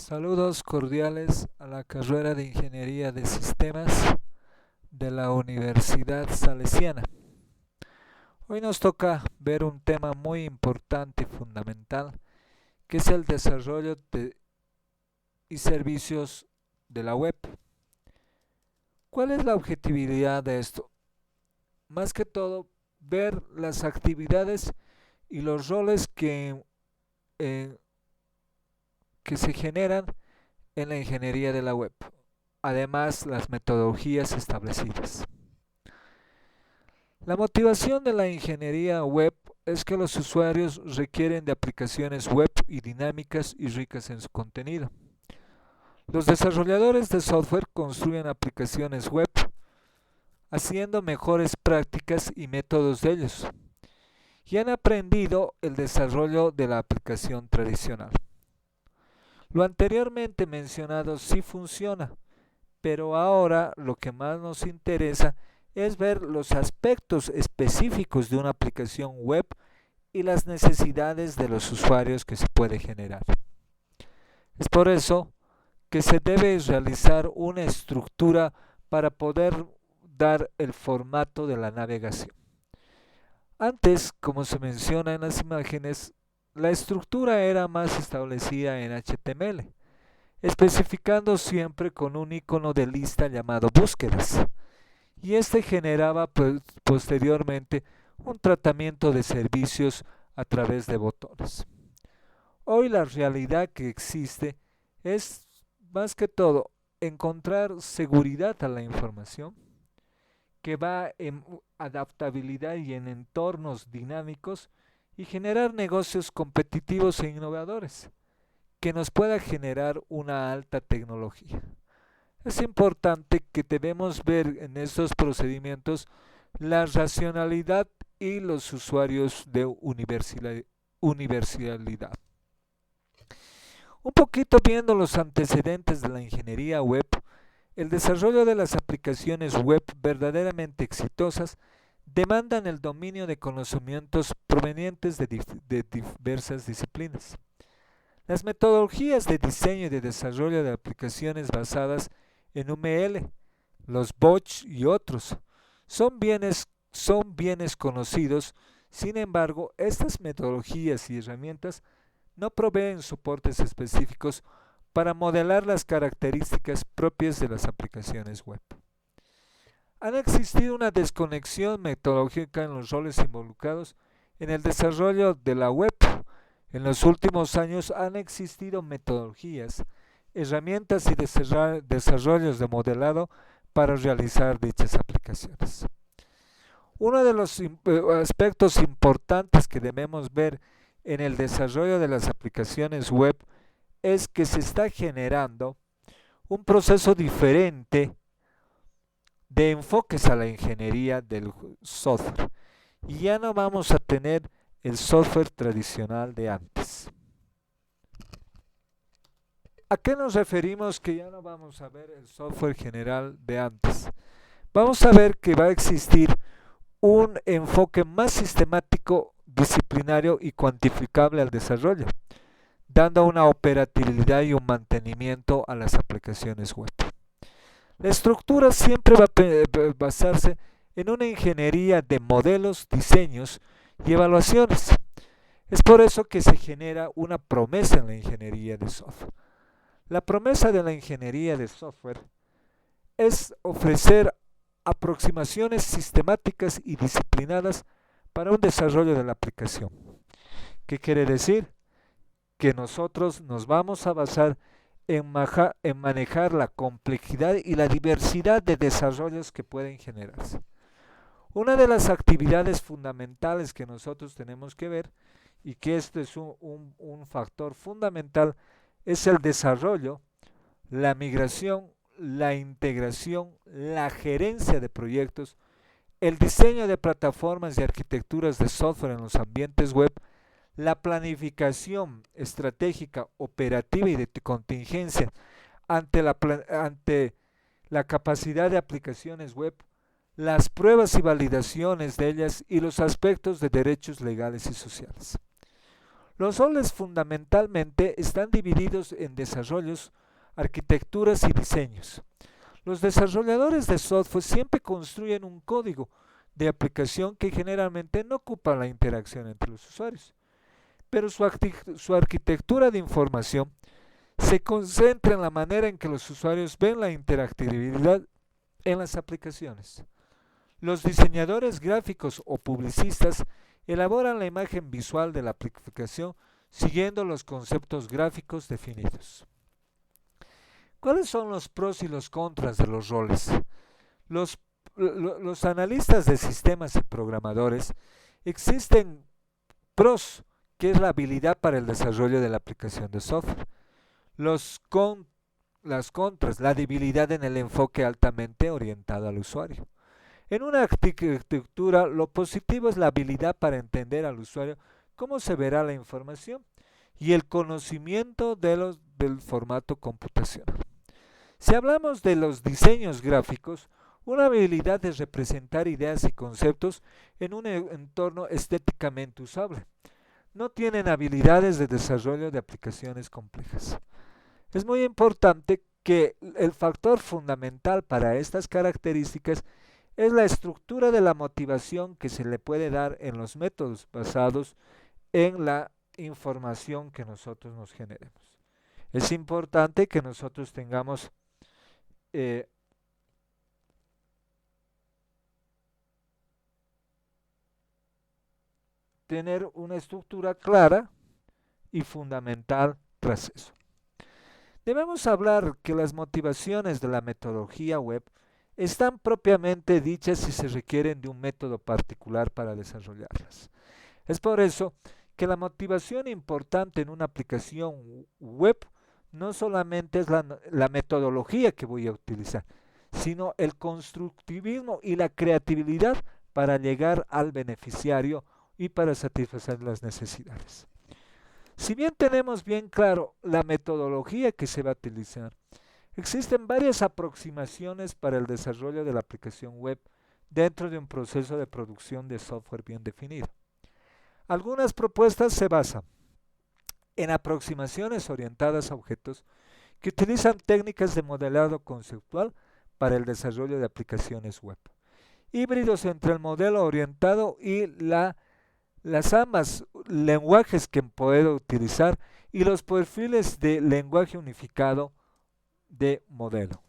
Saludos cordiales a la carrera de Ingeniería de Sistemas de la Universidad Salesiana. Hoy nos toca ver un tema muy importante y fundamental, que es el desarrollo y servicios de la web. ¿Cuál es la objetividad de esto? Más que todo, ver las actividades y los roles que se generan en la ingeniería de la web, además las metodologías establecidas. La motivación de la ingeniería web es que los usuarios requieren de aplicaciones web y dinámicas y ricas en su contenido. Los desarrolladores de software construyen aplicaciones web haciendo mejores prácticas y métodos de ellos, y han aprendido el desarrollo de la aplicación tradicional. Lo anteriormente mencionado sí funciona, pero ahora lo que más nos interesa es ver los aspectos específicos de una aplicación web y las necesidades de los usuarios que se puede generar. Es por eso que se debe realizar una estructura para poder dar el formato de la navegación. Antes, como se menciona en las imágenes, la estructura era más establecida en HTML, especificando siempre con un icono de lista llamado búsquedas, y este generaba posteriormente un tratamiento de servicios a través de botones. Hoy la realidad que existe es más que todo encontrar seguridad a la información, que va en adaptabilidad y en entornos dinámicos, y generar negocios competitivos e innovadores que nos pueda generar una alta tecnología. Es importante que debemos ver en estos procedimientos la racionalidad y los usuarios de universalidad. Un poquito viendo los antecedentes de la ingeniería web, el desarrollo de las aplicaciones web verdaderamente exitosas demandan el dominio de conocimientos provenientes de diversas disciplinas. Las metodologías de diseño y de desarrollo de aplicaciones basadas en UML, los BOCH y otros, son bienes conocidos. Sin embargo, estas metodologías y herramientas no proveen soportes específicos para modelar las características propias de las aplicaciones web. Ha existido una desconexión metodológica en los roles involucrados en el desarrollo de la web. En los últimos años han existido metodologías, herramientas y desarrollos de modelado para realizar dichas aplicaciones. Uno de los aspectos importantes que debemos ver en el desarrollo de las aplicaciones web es que se está generando un proceso diferente de enfoques a la ingeniería del software, y ya no vamos a tener el software tradicional de antes. ¿A qué nos referimos que ya no vamos a ver el software general de antes? Vamos a ver que va a existir un enfoque más sistemático, disciplinario y cuantificable al desarrollo, dando una operatividad y un mantenimiento a las aplicaciones web. La estructura siempre va a basarse en una ingeniería de modelos, diseños y evaluaciones. Es por eso que se genera una promesa en la ingeniería de software. La promesa de la ingeniería de software es ofrecer aproximaciones sistemáticas y disciplinadas para un desarrollo de la aplicación. ¿Qué quiere decir? Que nosotros nos vamos a basar en manejar la complejidad y la diversidad de desarrollos que pueden generarse. Una de las actividades fundamentales que nosotros tenemos que ver, y que este es un factor fundamental, es el desarrollo, la migración, la integración, la gerencia de proyectos, el diseño de plataformas y arquitecturas de software en los ambientes web, la planificación estratégica, operativa y de contingencia ante la capacidad de aplicaciones web, las pruebas y validaciones de ellas y los aspectos de derechos legales y sociales. Los roles fundamentalmente están divididos en desarrollos, arquitecturas y diseños. Los desarrolladores de software siempre construyen un código de aplicación que generalmente no ocupa la interacción entre los usuarios, pero su arquitectura de información se concentra en la manera en que los usuarios ven la interactividad en las aplicaciones. Los diseñadores gráficos o publicistas elaboran la imagen visual de la aplicación siguiendo los conceptos gráficos definidos. ¿Cuáles son los pros y los contras de los roles? Los, los analistas de sistemas y programadores existen pros, que es la habilidad para el desarrollo de la aplicación de software. Las contras, la debilidad en el enfoque altamente orientado al usuario. En una arquitectura, lo positivo es la habilidad para entender al usuario cómo se verá la información y el conocimiento del formato computacional. Si hablamos de los diseños gráficos, una habilidad es representar ideas y conceptos en un entorno estéticamente usable. No tienen habilidades de desarrollo de aplicaciones complejas. Es muy importante que el factor fundamental para estas características es la estructura de la motivación que se le puede dar en los métodos basados en la información que nosotros nos generemos. Es importante que nosotros tengamos tener una estructura clara y fundamental tras eso. Debemos hablar que las motivaciones de la metodología web están propiamente dichas y se requieren de un método particular para desarrollarlas. Es por eso que la motivación importante en una aplicación web no solamente es la metodología que voy a utilizar, sino el constructivismo y la creatividad para llegar al beneficiario y para satisfacer las necesidades. Si bien tenemos bien claro la metodología que se va a utilizar, existen varias aproximaciones para el desarrollo de la aplicación web dentro de un proceso de producción de software bien definido. Algunas propuestas se basan en aproximaciones orientadas a objetos que utilizan técnicas de modelado conceptual para el desarrollo de aplicaciones web, híbridos entre el modelo orientado y las ambas lenguajes que puedo utilizar y los perfiles de lenguaje unificado de modelo.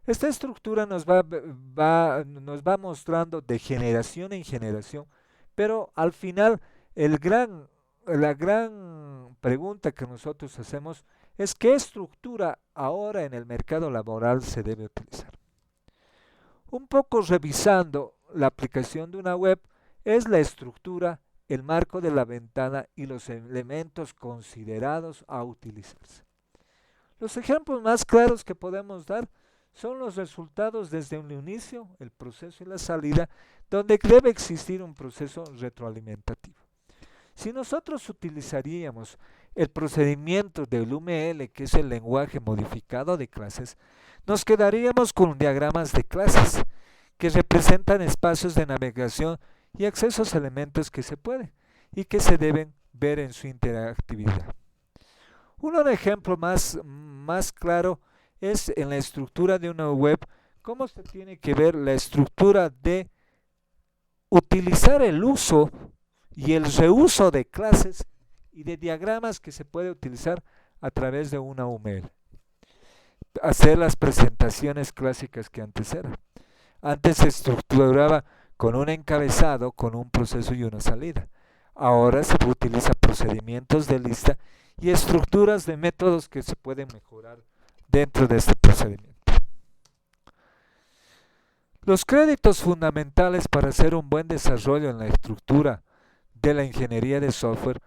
Esta estructura nos va mostrando de generación en generación, pero al final la gran pregunta que nosotros hacemos es ¿qué estructura ahora en el mercado laboral se debe utilizar? Un poco revisando la aplicación de una web es la estructura, el marco de la ventana y los elementos considerados a utilizarse. Los ejemplos más claros que podemos dar son los resultados desde un inicio, el proceso y la salida, donde debe existir un proceso retroalimentativo. Si nosotros utilizaríamos el procedimiento del UML, que es el lenguaje modificado de clases, nos quedaríamos con diagramas de clases que representan espacios de navegación y accesos a elementos que se pueden y que se deben ver en su interactividad. Un ejemplo más claro es en la estructura de una web, cómo se tiene que ver la estructura de utilizar el uso y el reuso de clases y de diagramas que se puede utilizar a través de una UML. Hacer las presentaciones clásicas que antes eran. Antes se estructuraba con un encabezado, con un proceso y una salida. Ahora se utiliza procedimientos de lista y estructuras de métodos que se pueden mejorar dentro de este procedimiento. Los créditos fundamentales para hacer un buen desarrollo en la estructura de la ingeniería de software,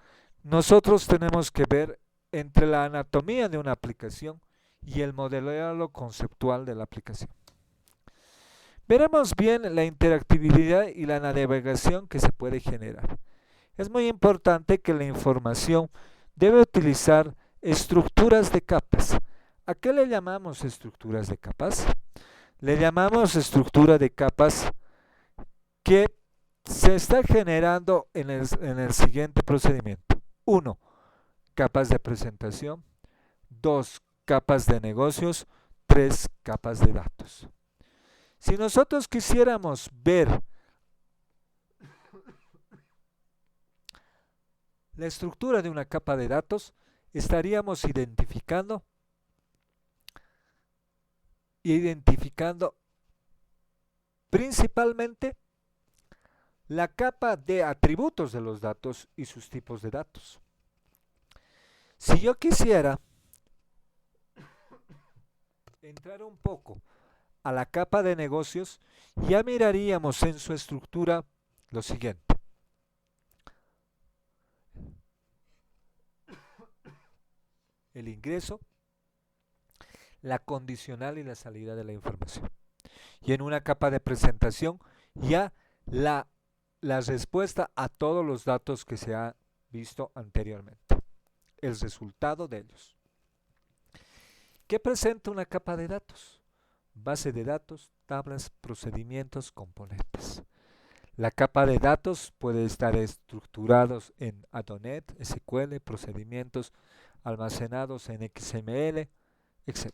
nosotros tenemos que ver entre la anatomía de una aplicación y el modelado conceptual de la aplicación. Veremos bien la interactividad y la navegación que se puede generar. Es muy importante que la información debe utilizar estructuras de capas. ¿A qué le llamamos estructuras de capas? Le llamamos estructura de capas que se está generando en el siguiente procedimiento. 1. Capas de presentación. 2. Capas de negocios. 3. Capas de datos. Si nosotros quisiéramos ver la estructura de una capa de datos, estaríamos identificando principalmente la capa de atributos de los datos y sus tipos de datos. Si yo quisiera entrar un poco a la capa de negocios, ya miraríamos en su estructura lo siguiente. El ingreso, la condicional y la salida de la información. Y en una capa de presentación ya la respuesta a todos los datos que se ha visto anteriormente, el resultado de ellos. ¿Qué presenta una capa de datos? Base de datos, tablas, procedimientos, componentes. La capa de datos puede estar estructurados en .NET, SQL, procedimientos almacenados en XML, etc.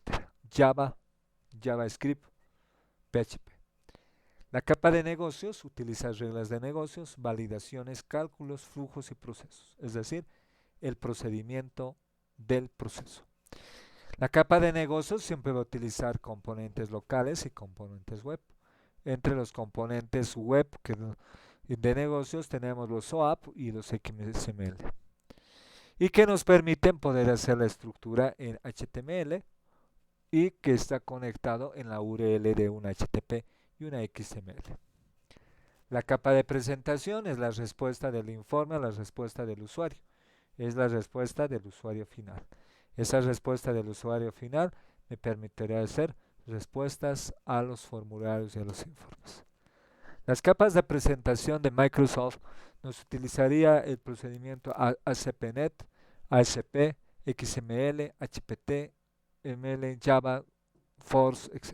Java, JavaScript, PHP. La capa de negocios utiliza reglas de negocios, validaciones, cálculos, flujos y procesos, es decir, el procedimiento del proceso. La capa de negocios siempre va a utilizar componentes locales y componentes web. Entre los componentes web de negocios tenemos los OAuth y los XML, y que nos permiten poder hacer la estructura en HTML y que está conectado en la URL de una HTTP y una XML. La capa de presentación es la respuesta del informe a la respuesta del usuario. Es la respuesta del usuario final. Esa respuesta del usuario final me permitirá hacer respuestas a los formularios y a los informes. Las capas de presentación de Microsoft nos utilizaría el procedimiento ASP.NET, ASP, XML, HPT, ML, Java, Force, etc.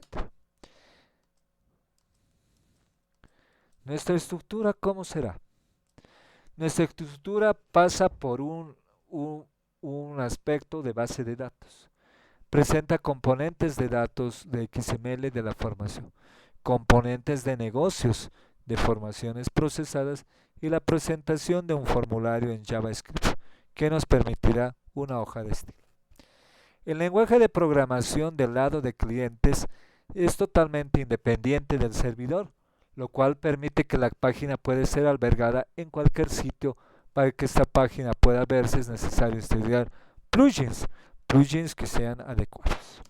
Nuestra estructura, ¿cómo será? Nuestra estructura pasa por un aspecto de base de datos. Presenta componentes de datos de XML de la formación, componentes de negocios de formaciones procesadas y la presentación de un formulario en JavaScript que nos permitirá una hoja de estilo. El lenguaje de programación del lado de clientes es totalmente independiente del servidor, lo cual permite que la página pueda ser albergada en cualquier sitio. Para que esta página pueda verse es necesario instalar plugins que sean adecuados.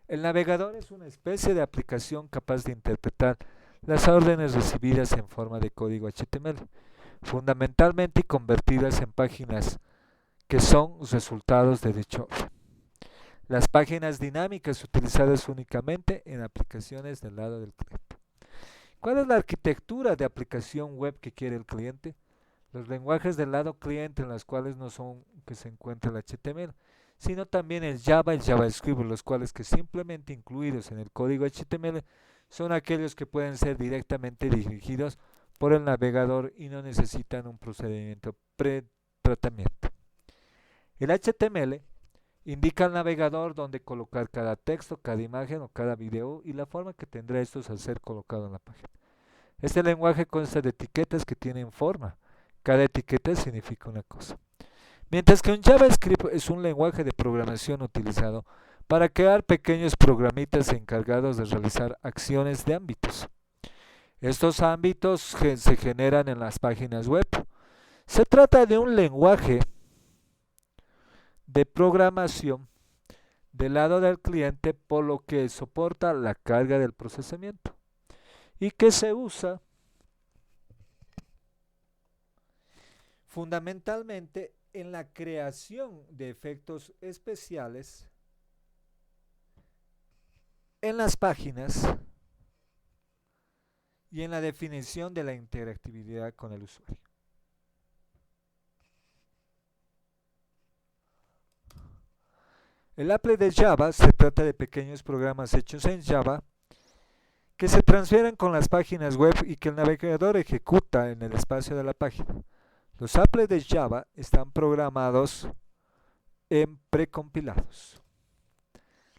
El navegador es una especie de aplicación capaz de interpretar las órdenes recibidas en forma de código HTML, fundamentalmente y convertidas en páginas que son resultados de dicho orden. Las páginas dinámicas utilizadas únicamente en aplicaciones del lado del cliente. ¿Cuál es la arquitectura de aplicación web que quiere el cliente? Los lenguajes del lado cliente, en los cuales no son que se encuentra el HTML, sino también el Java y el JavaScript, los cuales que simplemente incluidos en el código HTML son aquellos que pueden ser directamente dirigidos por el navegador y no necesitan un procedimiento pre-tratamiento. El HTML indica al navegador dónde colocar cada texto, cada imagen o cada video y la forma que tendrá estos al ser colocado en la página. Este lenguaje consta de etiquetas que tienen forma. Cada etiqueta significa una cosa. Mientras que un JavaScript es un lenguaje de programación utilizado para crear pequeños programitas encargados de realizar acciones de ámbitos. Estos ámbitos se generan en las páginas web. Se trata de un lenguaje de programación del lado del cliente, por lo que soporta la carga del procesamiento y que se usa fundamentalmente en la creación de efectos especiales en las páginas y en la definición de la interactividad con el usuario. El applet de Java se trata de pequeños programas hechos en Java que se transfieren con las páginas web y que el navegador ejecuta en el espacio de la página. Los applets de Java están programados en precompilados.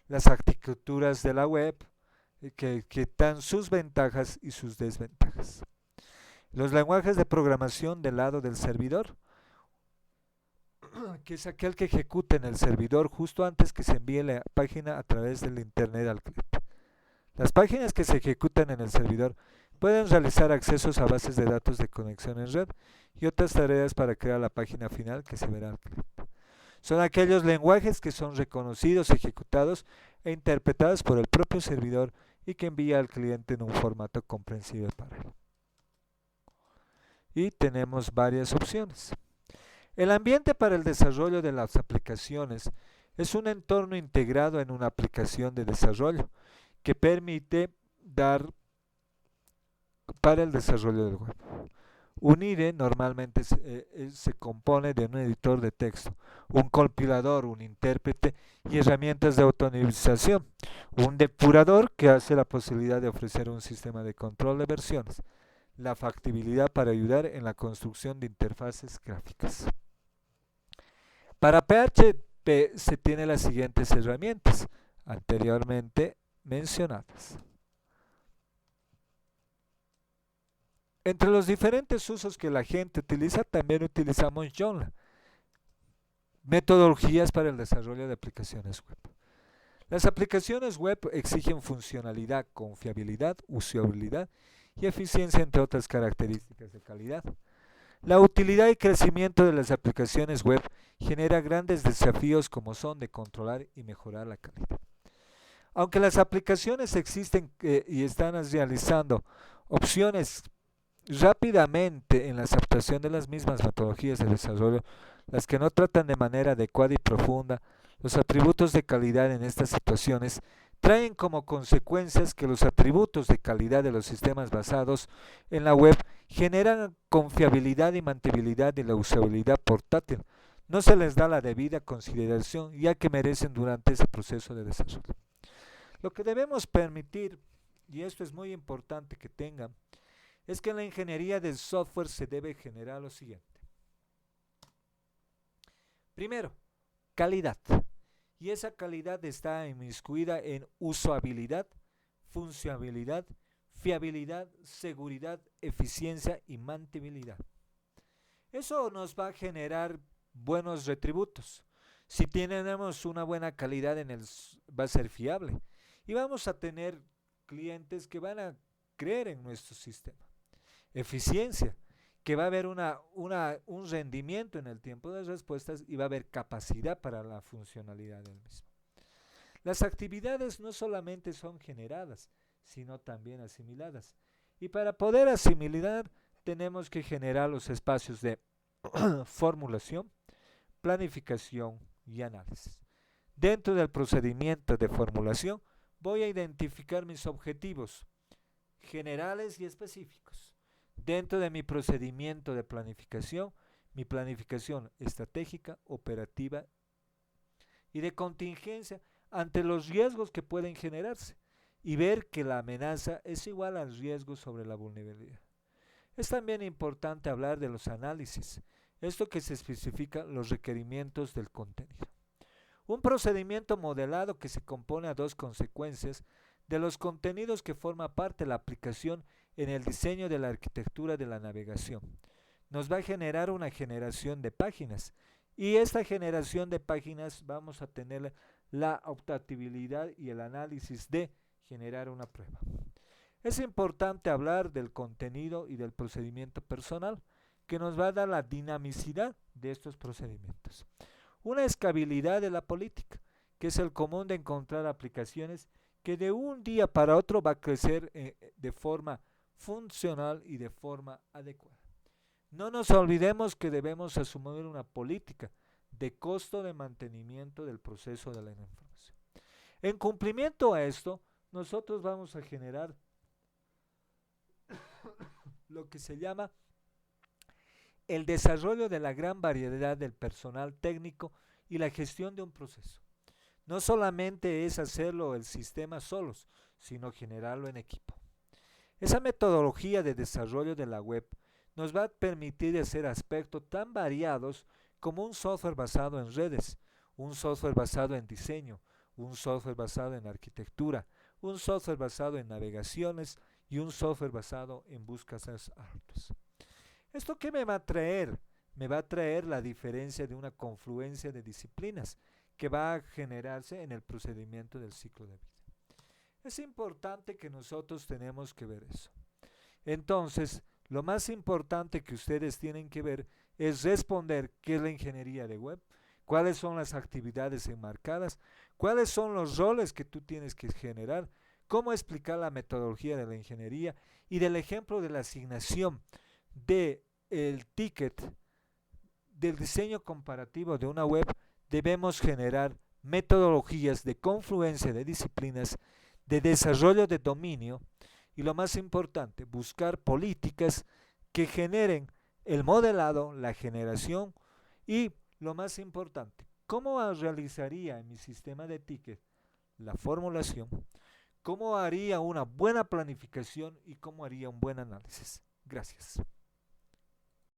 Las arquitecturas de la web que dan sus ventajas y sus desventajas. Los lenguajes de programación del lado del servidor, que es aquel que ejecuta en el servidor justo antes que se envíe la página a través del internet al cliente. Las páginas que se ejecutan en el servidor pueden realizar accesos a bases de datos de conexión en red y otras tareas para crear la página final que se verá al cliente. Son aquellos lenguajes que son reconocidos, ejecutados e interpretados por el propio servidor y que envía al cliente en un formato comprensible para él. Y tenemos varias opciones. El ambiente para el desarrollo de las aplicaciones es un entorno integrado en una aplicación de desarrollo que permite dar para el desarrollo del web. Un IDE normalmente se compone de un editor de texto, un compilador, un intérprete y herramientas de automatización, un depurador que hace la posibilidad de ofrecer un sistema de control de versiones, la factibilidad para ayudar en la construcción de interfaces gráficas. Para PHP se tienen las siguientes herramientas anteriormente mencionadas. Entre los diferentes usos que la gente utiliza, también utilizamos Joomla, metodologías para el desarrollo de aplicaciones web. Las aplicaciones web exigen funcionalidad, confiabilidad, usabilidad y eficiencia, entre otras características de calidad. La utilidad y crecimiento de las aplicaciones web genera grandes desafíos como son de controlar y mejorar la calidad. Aunque las aplicaciones existen y están realizando opciones rápidamente en la aceptación de las mismas metodologías de desarrollo, las que no tratan de manera adecuada y profunda los atributos de calidad en estas situaciones, traen como consecuencias que los atributos de calidad de los sistemas basados en la web generan confiabilidad y mantenibilidad de la usabilidad portátil. No se les da la debida consideración ya que merecen durante ese proceso de desarrollo. Lo que debemos permitir, y esto es muy importante que tengan, es que en la ingeniería del software se debe generar lo siguiente. Primero, calidad. Y esa calidad está inmiscuida en usabilidad, funcionalidad, fiabilidad, seguridad, eficiencia y mantenibilidad. Eso nos va a generar buenos retributos. Si tenemos una buena calidad va a ser fiable y vamos a tener clientes que van a creer en nuestro sistema. Eficiencia, que va a haber un rendimiento en el tiempo de respuestas y va a haber capacidad para la funcionalidad del mismo. Las actividades no solamente son generadas, sino también asimiladas. Y para poder asimilar, tenemos que generar los espacios de formulación, planificación y análisis. Dentro del procedimiento de formulación, voy a identificar mis objetivos generales y específicos. Dentro de mi procedimiento de planificación, mi planificación estratégica, operativa y de contingencia ante los riesgos que pueden generarse y ver que la amenaza es igual al riesgo sobre la vulnerabilidad. Es también importante hablar de los análisis, esto que se especifica los requerimientos del contenido. Un procedimiento modelado que se compone a dos consecuencias de los contenidos que forma parte de la aplicación en el diseño de la arquitectura de la navegación. Nos va a generar una generación de páginas y esta generación de páginas vamos a tener la optabilidad y el análisis de generar una prueba. Es importante hablar del contenido y del procedimiento personal que nos va a dar la dinamicidad de estos procedimientos. Una escalabilidad de la política, que es el común de encontrar aplicaciones que de un día para otro va a crecer de forma funcional y de forma adecuada. No nos olvidemos que debemos asumir una política de costo de mantenimiento del proceso de la información. En cumplimiento a esto, nosotros vamos a generar lo que se llama el desarrollo de la gran variedad del personal técnico y la gestión de un proceso. No solamente es hacerlo el sistema solos, sino generarlo en equipo. Esa metodología de desarrollo de la web nos va a permitir hacer aspectos tan variados como un software basado en redes, un software basado en diseño, un software basado en arquitectura, un software basado en navegaciones y un software basado en búsquedas altas. ¿Esto qué me va a traer? Me va a traer la diferencia de una confluencia de disciplinas que va a generarse en el procedimiento del ciclo de vida. Es importante que nosotros tenemos que ver eso. Entonces, lo más importante que ustedes tienen que ver es responder qué es la ingeniería de web, cuáles son las actividades enmarcadas, cuáles son los roles que tú tienes que generar, cómo explicar la metodología de la ingeniería y del ejemplo de la asignación del ticket del diseño comparativo de una web. Debemos generar metodologías de confluencia de disciplinas, de desarrollo de dominio y lo más importante, buscar políticas que generen el modelado, la generación y lo más importante, cómo realizaría en mi sistema de ticket la formulación, cómo haría una buena planificación y cómo haría un buen análisis. Gracias.